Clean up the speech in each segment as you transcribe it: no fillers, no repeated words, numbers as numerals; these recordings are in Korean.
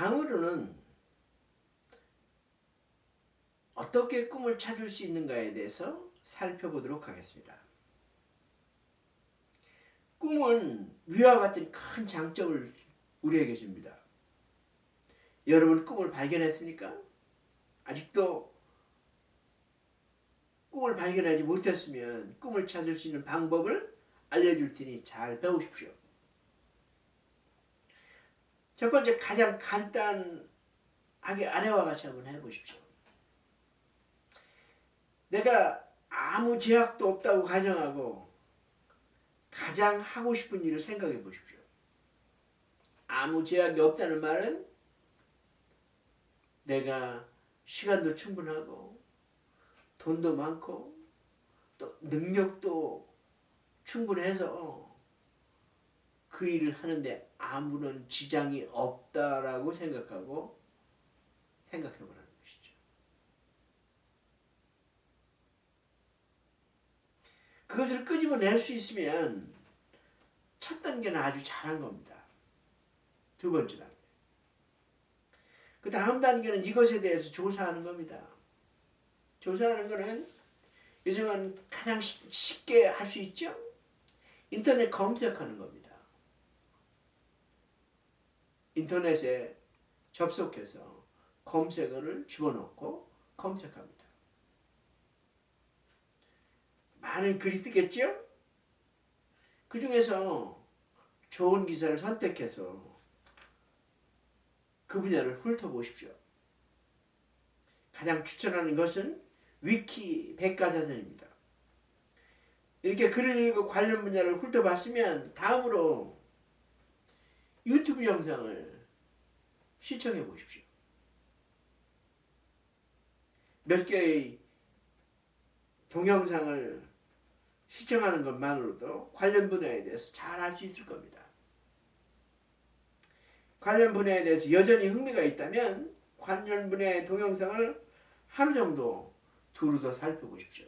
다음으로는 어떻게 꿈을 찾을 수 있는가에 대해서 살펴보도록 하겠습니다. 꿈은 위와 같은 큰 장점을 우리에게 줍니다. 여러분 꿈을 발견했습니까? 아직도 꿈을 발견하지 못했으면 꿈을 찾을 수 있는 방법을 알려줄 테니 잘 배우십시오. 첫 번째, 가장 간단하게 아래와 같이 한번 해보십시오. 내가 아무 제약도 없다고 가정하고 가장 하고 싶은 일을 생각해 보십시오. 아무 제약이 없다는 말은 내가 시간도 충분하고 돈도 많고 또 능력도 충분해서 그 일을 하는데 아무런 지장이 없다라고 생각해 보라는 것이죠. 그것을 끄집어낼 수 있으면 첫 단계는 아주 잘한 겁니다. 두 번째 단계. 그 다음 단계는 이것에 대해서 조사하는 겁니다. 조사하는 거는 요즘은 가장 쉽게 할 수 있죠? 인터넷 검색하는 겁니다. 인터넷에 접속해서 검색어를 집어넣고 검색합니다. 많은 글이 뜨겠죠? 그 중에서 좋은 기사를 선택해서 그 분야를 훑어보십시오. 가장 추천하는 것은 위키 백과사전입니다. 이렇게 글을 읽고 관련 분야를 훑어봤으면 다음으로 유튜브 영상을 시청해 보십시오. 몇 개의 동영상을 시청하는 것만으로도 관련 분야에 대해서 잘 알 수 있을 겁니다. 관련 분야에 대해서 여전히 흥미가 있다면 관련 분야의 동영상을 하루 정도 두루 살펴보십시오.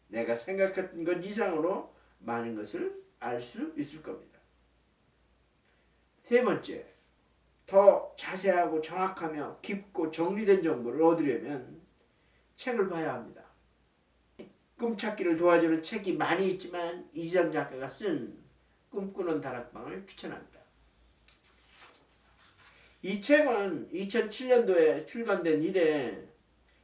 내가 생각했던 것 이상으로 많은 것을 알 수 있을 겁니다. 세 번째, 더 자세하고 정확하며 깊고 정리된 정보를 얻으려면 책을 봐야 합니다. 꿈찾기를 도와주는 책이 많이 있지만 이지상 작가가 쓴 꿈꾸는 다락방을 추천합니다. 이 책은 2007년도에 출간된 이래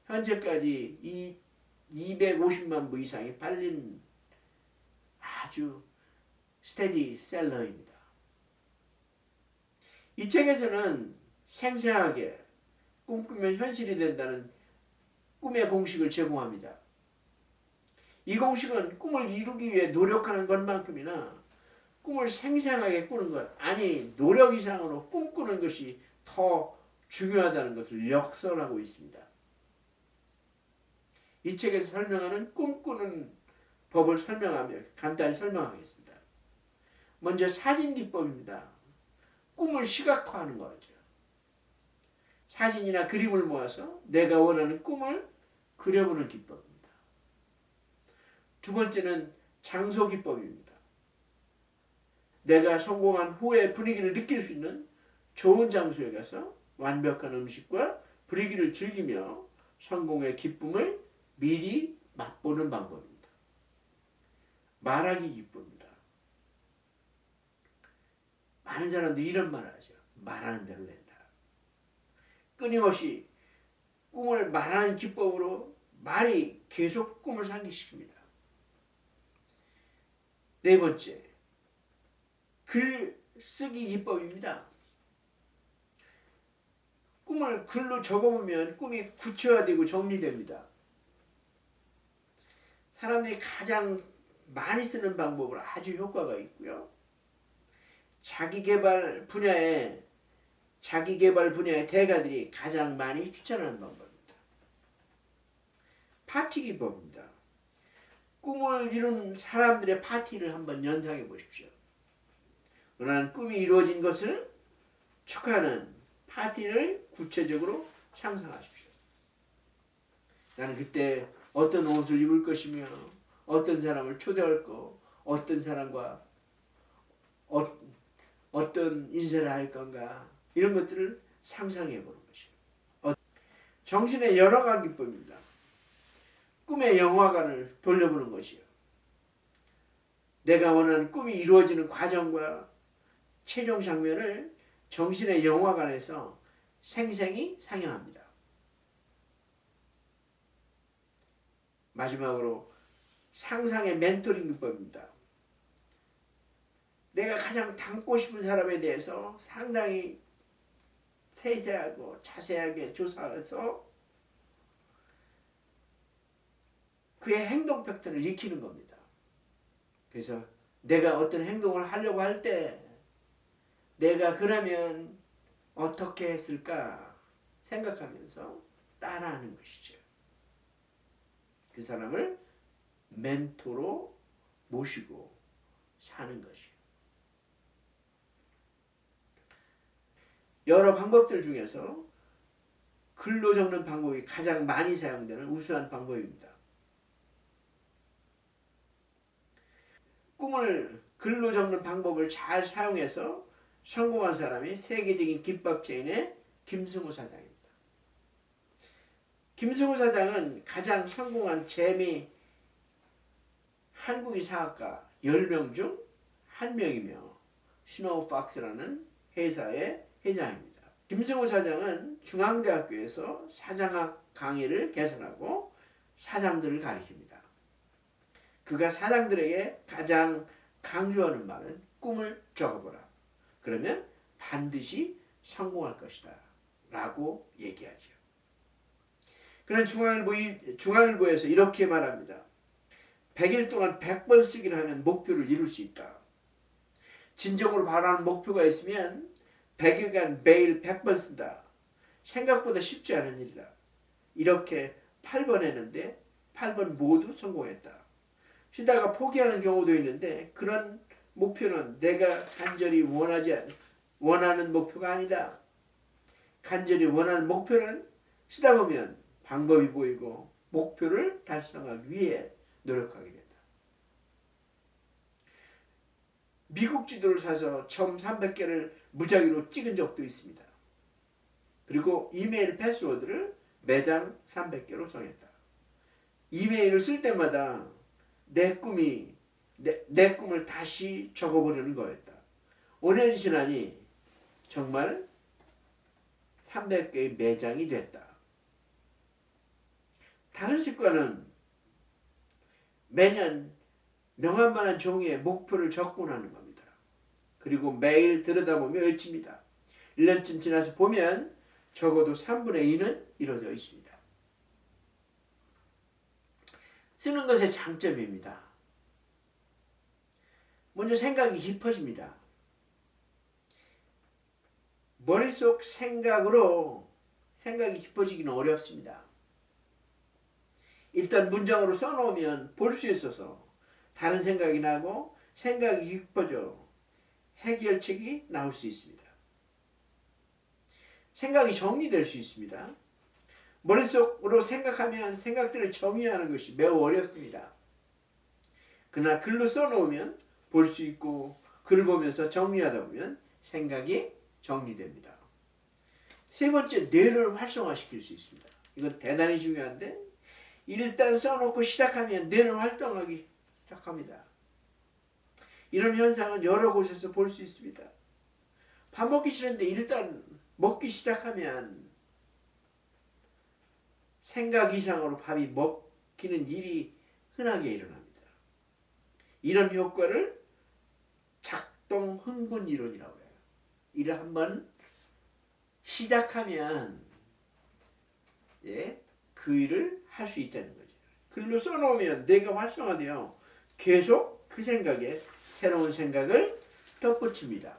현재까지 250만 부 이상이 팔린 아주 스테디셀러입니다. 이 책에서는 생생하게 꿈꾸면 현실이 된다는 꿈의 공식을 제공합니다. 이 공식은 꿈을 이루기 위해 노력하는 것만큼이나 꿈을 생생하게 꾸는 것, 아니 노력 이상으로 꿈꾸는 것이 더 중요하다는 것을 역설하고 있습니다. 이 책에서 설명하는 꿈꾸는 법을 설명하며 간단히 설명하겠습니다. 먼저 사진 기법입니다. 꿈을 시각화하는 거죠. 사진이나 그림을 모아서 내가 원하는 꿈을 그려보는 기법입니다. 두 번째는 장소 기법입니다. 내가 성공한 후의 분위기를 느낄 수 있는 좋은 장소에 가서 완벽한 음식과 분위기를 즐기며 성공의 기쁨을 미리 맛보는 방법입니다. 말하기 기법입니다. 많은 사람들이 이런 말을 하죠. 말하는 대로 된다. 끊임없이 꿈을 말하는 기법으로 말이 계속 꿈을 상기시킵니다. 네 번째, 글 쓰기 기법입니다. 꿈을 글로 적어보면 꿈이 구체화되고 정리됩니다. 사람들이 가장 많이 쓰는 방법으로 아주 효과가 있고요. 자기개발 분야의 대가들이 가장 많이 추천하는 방법입니다. 파티 기법입니다. 꿈을 이룬 사람들의 파티를 한번 연상해 보십시오. 원하는 꿈이 이루어진 것을 축하하는 파티를 구체적으로 상상하십시오. 나는 그때 어떤 옷을 입을 것이며 어떤 사람을 초대할 거, 어떤 사람과 어떤 인사를 할 건가, 이런 것들을 상상해 보는 것이에요. 정신의 여러가 기법입니다. 꿈의 영화관을 돌려보는 것이요. 내가 원하는 꿈이 이루어지는 과정과 최종 장면을 정신의 영화관에서 생생히 상영합니다. 마지막으로 상상의 멘토링 기법입니다. 내가 가장 닮고 싶은 사람에 대해서 상당히 세세하고 자세하게 조사해서 그의 행동 패턴을 익히는 겁니다. 그래서 내가 어떤 행동을 하려고 할 때 내가 그러면 어떻게 했을까 생각하면서 따라하는 것이죠. 그 사람을 멘토로 모시고 사는 것이요. 여러 방법들 중에서 글로 적는 방법이 가장 많이 사용되는 우수한 방법입니다. 꿈을 글로 적는 방법을 잘 사용해서 성공한 사람이 세계적인 김밥 체인의 김승우 사장입니다. 김승우 사장은 가장 성공한 재미 한국인 사학가 10명 중 1명이며 스노우박스라는 회사의 회장입니다. 김승우 사장은 중앙대학교에서 사장학 강의를 개설하고 사장들을 가르칩니다. 그가 사장들에게 가장 강조하는 말은 꿈을 적어보라. 그러면 반드시 성공할 것이다. 라고 얘기하죠. 그는 중앙일보에서 이렇게 말합니다. 100일 동안 100번 쓰기를 하면 목표를 이룰 수 있다. 진정으로 바라는 목표가 있으면 100일간 매일 100번 쓴다. 생각보다 쉽지 않은 일이다. 이렇게 8번 했는데 8번 모두 성공했다. 쉬다가 포기하는 경우도 있는데 그런 목표는 내가 간절히 원하는 목표가 아니다. 간절히 원하는 목표는 쓰다 보면 방법이 보이고 목표를 달성하기 위해 노력하게 된다. 미국 지도를 사서 점 300개를 무작위로 찍은 적도 있습니다. 그리고 이메일 패스워드를 매장 300개로 정했다. 이메일을 쓸 때마다 내 꿈을 다시 적어보려는 거였다. 5년이 지나니 정말 300개의 매장이 됐다. 다른 습관은 매년 명함만한 종이에 목표를 적곤하는 겁니다. 그리고 매일 들여다보며 외칩니다. 1년쯤 지나서 보면 적어도 3분의 2는 이루어져 있습니다. 쓰는 것의 장점입니다. 먼저 생각이 깊어집니다. 머릿속 생각으로 생각이 깊어지기는 어렵습니다. 일단 문장으로 써놓으면 볼 수 있어서 다른 생각이 나고 생각이 깊어져 해결책이 나올 수 있습니다. 생각이 정리될 수 있습니다. 머릿속으로 생각하면 생각들을 정리하는 것이 매우 어렵습니다. 그러나 글로 써놓으면 볼 수 있고 글을 보면서 정리하다 보면 생각이 정리됩니다. 세 번째, 뇌를 활성화시킬 수 있습니다. 이건 대단히 중요한데 일단 써놓고 시작하면 뇌는 활동하기 시작합니다. 이런 현상은 여러 곳에서 볼 수 있습니다. 밥 먹기 싫은데 일단 먹기 시작하면 생각 이상으로 밥이 먹히는 일이 흔하게 일어납니다. 이런 효과를 작동 흥분 이론이라고 해요. 일을 한번 시작하면 그 일을 할 수 있다는 거죠. 글로 써놓으면 뇌가 활성화되어 계속 그 생각에 새로운 생각을 덧붙입니다.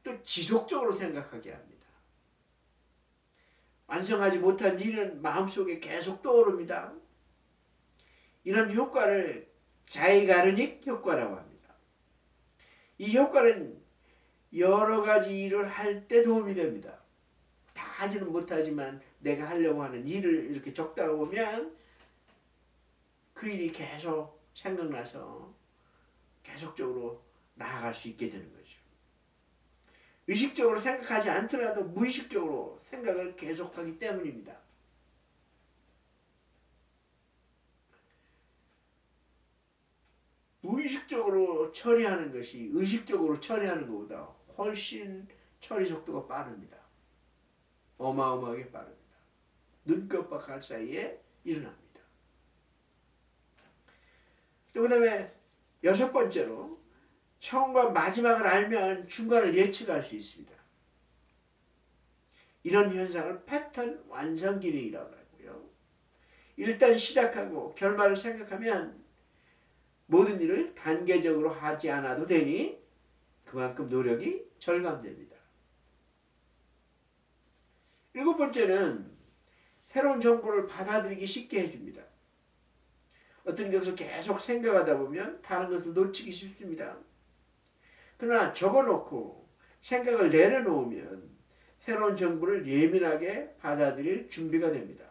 또 지속적으로 생각하게 합니다. 완성하지 못한 일은 마음속에 계속 떠오릅니다. 이런 효과를 자이가르닉 효과라고 합니다. 이 효과는 여러 가지 일을 할 때 도움이 됩니다. 다 하지는 못하지만 내가 하려고 하는 일을 이렇게 적다가 보면 그 일이 계속 생각나서 계속적으로 나아갈 수 있게 되는 거죠. 의식적으로 생각하지 않더라도 무의식적으로 생각을 계속하기 때문입니다. 무의식적으로 처리하는 것이 의식적으로 처리하는 것보다 훨씬 처리 속도가 빠릅니다. 어마어마하게 빠릅니다. 눈깜빡할 사이에 일어납니다. 또 그 다음에 6번째로 처음과 마지막을 알면 중간을 예측할 수 있습니다. 이런 현상을 패턴 완성 기능이라고 하고요. 일단 시작하고 결말을 생각하면 모든 일을 단계적으로 하지 않아도 되니 그만큼 노력이 절감됩니다. 7번째는 새로운 정보를 받아들이기 쉽게 해줍니다. 어떤 것을 계속 생각하다 보면 다른 것을 놓치기 쉽습니다. 그러나 적어놓고 생각을 내려놓으면 새로운 정보를 예민하게 받아들일 준비가 됩니다.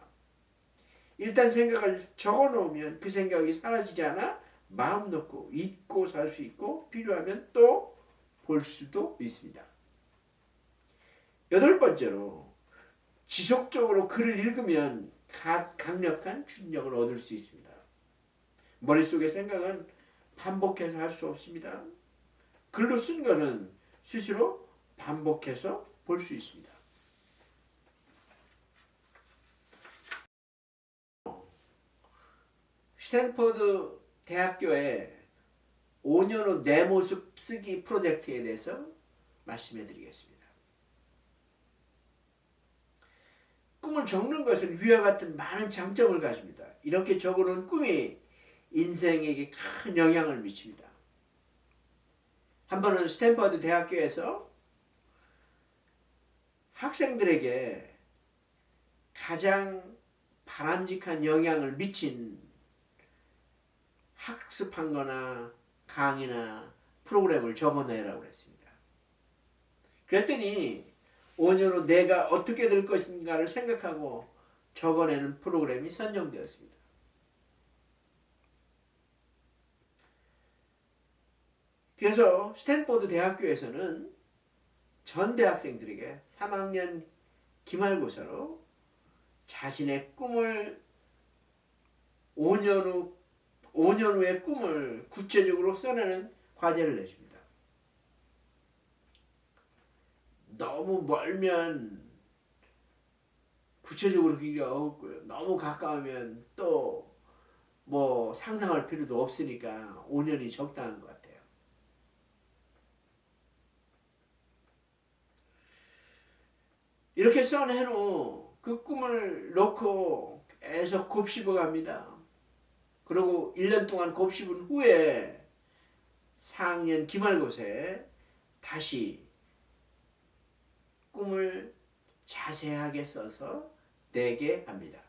일단 생각을 적어놓으면 그 생각이 사라지지 않아 마음 놓고 잊고 살 수 있고 필요하면 또 볼 수도 있습니다. 8번째로 지속적으로 글을 읽으면 강력한 준력을 얻을 수 있습니다. 머릿속의 생각은 반복해서 할 수 없습니다. 글로 쓴 것은 스스로 반복해서 볼 수 있습니다. 스탠퍼드 대학교의 5년 후 내 모습 쓰기 프로젝트에 대해서 말씀해 드리겠습니다. 꿈을 적는 것은 위와 같은 많은 장점을 가집니다. 이렇게 적어놓은 꿈이 인생에게 큰 영향을 미칩니다. 한 번은 스탠퍼드 대학교에서 학생들에게 가장 바람직한 영향을 미친 학습한 거나 강의나 프로그램을 적어내라고 했습니다. 그랬더니 5년 후 내가 어떻게 될 것인가를 생각하고 적어내는 프로그램이 선정되었습니다. 그래서 스탠포드 대학교에서는 전 대학생들에게 3학년 기말고사로 자신의 꿈을 5년 후의 꿈을 구체적으로 써내는 과제를 내줍니다. 너무 멀면 구체적으로 그리기가 어렵고요. 너무 가까우면 또 뭐 상상할 필요도 없으니까 5년이 적당한 것 같아요. 이렇게 써내놓은 그 꿈을 놓고 계속 곱씹어 갑니다. 그리고 1년 동안 곱씹은 후에 4학년 기말고사에 다시 꿈을 자세하게 써서 내게 합니다.